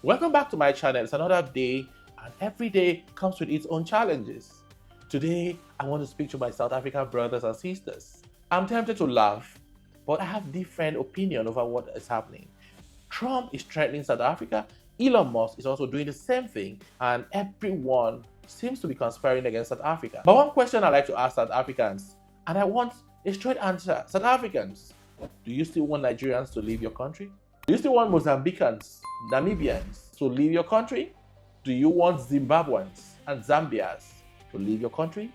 Welcome back to my channel. It's another day, and every day comes with its own challenges. Today, I want to speak to my South African brothers and sisters. I'm tempted to laugh, but I have different opinion over what is happening. Trump is threatening South Africa. Elon Musk is also doing the same thing, and everyone seems to be conspiring against South Africa. But one question I like to ask South Africans, and I want a straight answer. South Africans, do you still want Nigerians to leave your country? Do you still want Mozambicans, Namibians to leave your country? Do you want Zimbabweans and Zambians to leave your country?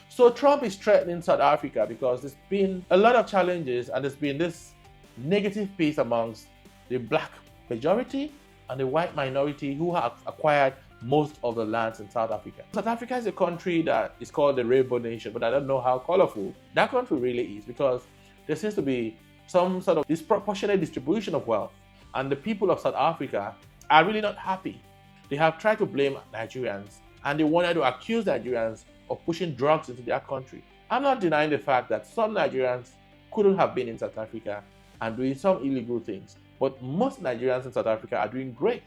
So Trump is threatening South Africa because there's been a lot of challenges and there's been this negative peace amongst the black majority and the white minority who have acquired most of the lands in South Africa. South Africa is a country that is called the Rainbow Nation, but I don't know how colorful that country really is because there seems to be some sort of disproportionate distribution of wealth, and the people of South Africa are really not happy. They have tried to blame Nigerians, and they wanted to accuse Nigerians of pushing drugs into their country. I'm not denying the fact that some Nigerians couldn't have been in South Africa and doing some illegal things, but most Nigerians in South Africa are doing great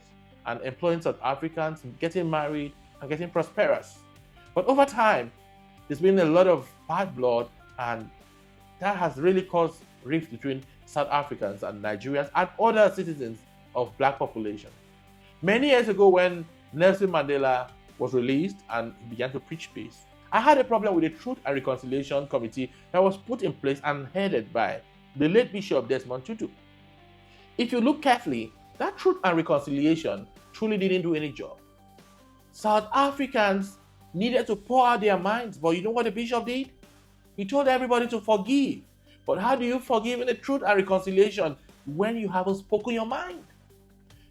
and employing South Africans, getting married and getting prosperous. But over time, there's been a lot of bad blood, and that has really caused rift between South Africans and Nigerians and other citizens of black population. Many years ago, when Nelson Mandela was released and he began to preach peace, I had a problem with the Truth and Reconciliation Committee that was put in place and headed by the late Bishop Desmond Tutu. If you look carefully, that Truth and Reconciliation truly didn't do any job. South Africans needed to pour out their minds, but you know what the bishop did? He told everybody to forgive. But how do you forgive in the Truth and Reconciliation when you haven't spoken your mind?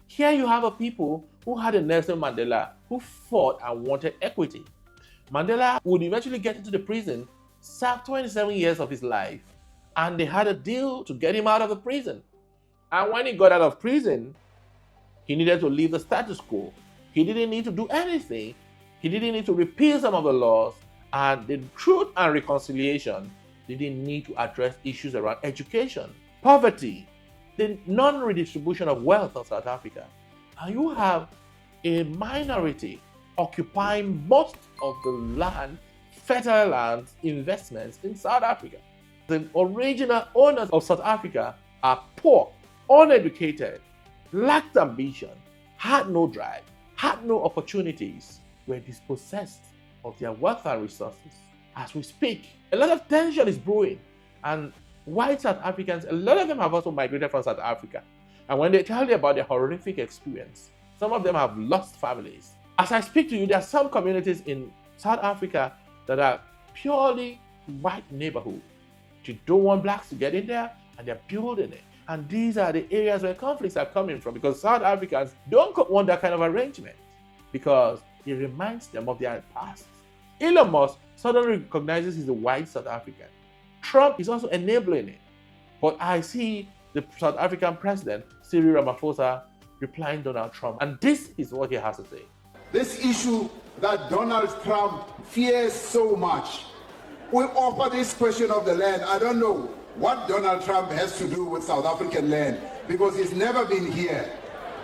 Here you have a people who had a Nelson Mandela who fought and wanted equity. Mandela would eventually get into the prison, serve 27 years of his life, and they had a deal to get him out of the prison. And when he got out of prison, he needed to leave the status quo. He didn't need to do anything. He didn't need to repeal some of the laws, and the Truth and Reconciliation didn't need to address issues around education, poverty, the non-redistribution of wealth of South Africa. And you have a minority occupying most of the land, fertile lands, investments in South Africa. The original owners of South Africa are poor, uneducated, lacked ambition, had no drive, had no opportunities, were dispossessed of their wealth and resources. As we speak, a lot of tension is brewing, and white South Africans, a lot of them have also migrated from South Africa. And when they tell you about their horrific experience, some of them have lost families. As I speak to you, there are some communities in South Africa that are purely white neighborhoods. You don't want blacks to get in there, and they're building it. And these are the areas where conflicts are coming from, because South Africans don't want that kind of arrangement because it reminds them of their past. Elon Musk suddenly recognizes he's a white South African. Trump is also enabling it. But I see the South African president, Cyril Ramaphosa, replying Donald Trump. And this is what he has to say. This issue that Donald Trump fears so much, we offer this question of the land. I don't know what Donald Trump has to do with South African land because he's never been here.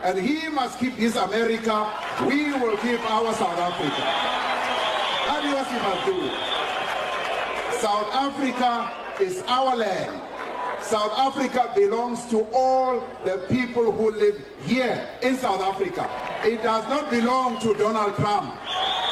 And he must keep his America. We will keep our South Africa. South Africa is our land. South Africa belongs to all the people who live here in South Africa. It does not belong to Donald Trump.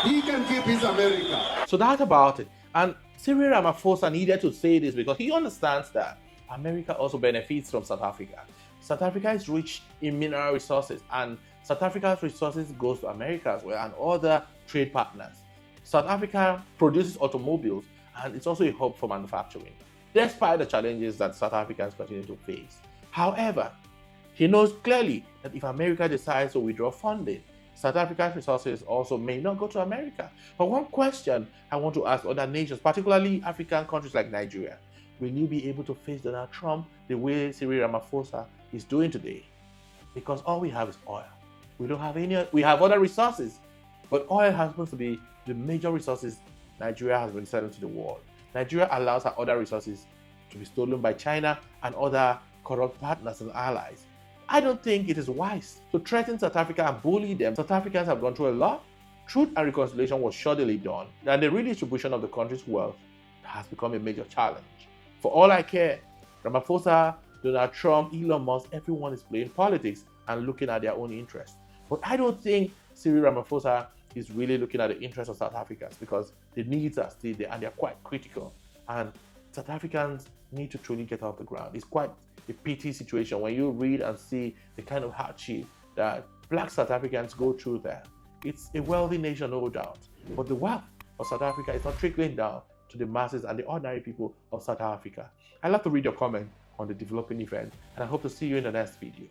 He can keep his America. So that's about it. And Cyril Ramaphosa needed to say this because he understands that America also benefits from South Africa. South Africa is rich in mineral resources, and South Africa's resources goes to America as well and other trade partners. South Africa produces automobiles, and it's also a hub for manufacturing, despite the challenges that South Africans continue to face. However, he knows clearly that if America decides to withdraw funding, South Africa's resources also may not go to America. But one question I want to ask other nations, particularly African countries like Nigeria, will you be able to face Donald Trump the way Cyril Ramaphosa is doing today? Because all we have is oil. We have other resources, but oil happens to be the major resources Nigeria has been selling to the world. Nigeria allows her other resources to be stolen by China and other corrupt partners and allies. I don't think it is wise to threaten South Africa and bully them. South Africans have gone through a lot. Truth and reconciliation was shoddily done, and the redistribution of the country's wealth has become a major challenge. For all I care, Ramaphosa, Donald Trump, Elon Musk, everyone is playing politics and looking at their own interests. But I don't think Cyril Ramaphosa is really looking at the interests of South Africans, because the needs are still there and they're quite critical. And South Africans need to truly get off the ground. It's quite a pity situation when you read and see the kind of hardship that Black South Africans go through there. It's a wealthy nation, no doubt, but the wealth of South Africa is not trickling down to the masses and the ordinary people of South Africa. I'd love to read your comment on the developing event, and I hope to see you in the next video.